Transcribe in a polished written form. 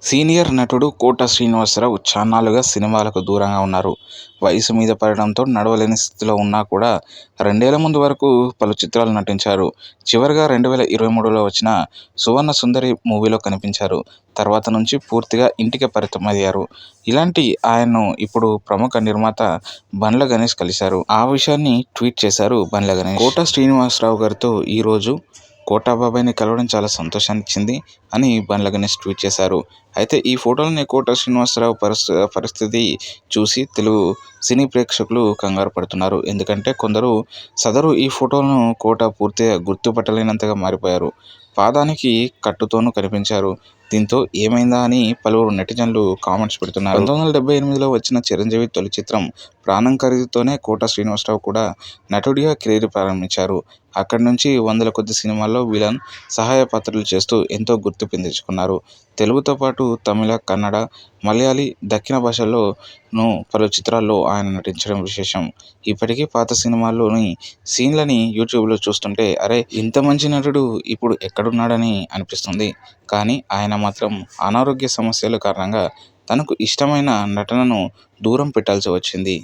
Senior నటుడు కోట శ్రీనివాసరావు చాన్నాళ్లుగా సినిమాలకు దూరంగా ఉన్నారు. వయసు మీద పడడంతో నడవలేని స్థితిలో ఉన్నా కూడా 2 ఏళ్ల ముందు వరకు పలు చిత్రాలు నటించారు. చివరగా 2023లో వచ్చిన 'సువర్ణ సుందరి' మూవీలో కనిపించారు. తర్వాత నుంచి పూర్తిగా ఇంటికే పరిమితమయ్యారు. ఇలాంటి ఆయన్ను ఇప్పుడు ప్రముఖ నిర్మాత బండ్ల గణేష్ కలిశారు. ఆ విషయాన్ని ట్వీట్ చేశారు బండ్ల గణేష్. కోట శ్రీనివాసరావు గారితో ఈరోజు కోటా బాబాయ్‌ని కలవడం చాలా సంతోషాన్నిచ్చింది అని బండ్ల గణేష్ ట్వీట్ చేశారు. అయితే ఈ ఫోటోలోని కోట శ్రీనివాసరావు పరిస్థితి చూసి తెలుగు సినీ ప్రేక్షకులు కంగారు పడుతున్నారు. ఎందుకంటే కొందరు సదరు ఈ ఫోటోలను కోట పూర్తిగా గుర్తుపట్టలేనంతగా మారిపోయారు. పాదానికి కట్టుతోనూ కనిపించారు. దీంతో ఏమైందా అని పలువురు నెటిజన్లు కామెంట్స్ పెడుతున్నారు. 1978లో వచ్చిన చిరంజీవి తొలి చిత్రం 'ప్రాణం ఖరీదు'తోనే కోట శ్రీనివాసరావు కూడా నటుడిగా కెరీర్ ప్రారంభించారు. అక్కడి నుంచి వందల కొద్దీ సినిమాల్లో విలన్, సహాయ పాత్రలు చేస్తూ ఎంతో గుర్తింపు తెచ్చుకున్నారు. తెలుగుతో పాటు తమిళ, కన్నడ, మలయాళీ, దక్షిణ భాషల్లోనూ పలు చిత్రాల్లో ఆయన నటించడం విశేషం. ఇప్పటికీ పాత సినిమాల్లోని సీన్లని యూట్యూబ్లో చూస్తుంటే అరే ఇంత మంచి నటుడు ఇప్పుడు ఎక్కడున్నాడని అనిపిస్తుంది. కానీ ఆయన మాత్రం అనారోగ్య సమస్యల కారణంగా తనకు ఇష్టమైన నటనను దూరం పెట్టాల్సి వచ్చింది.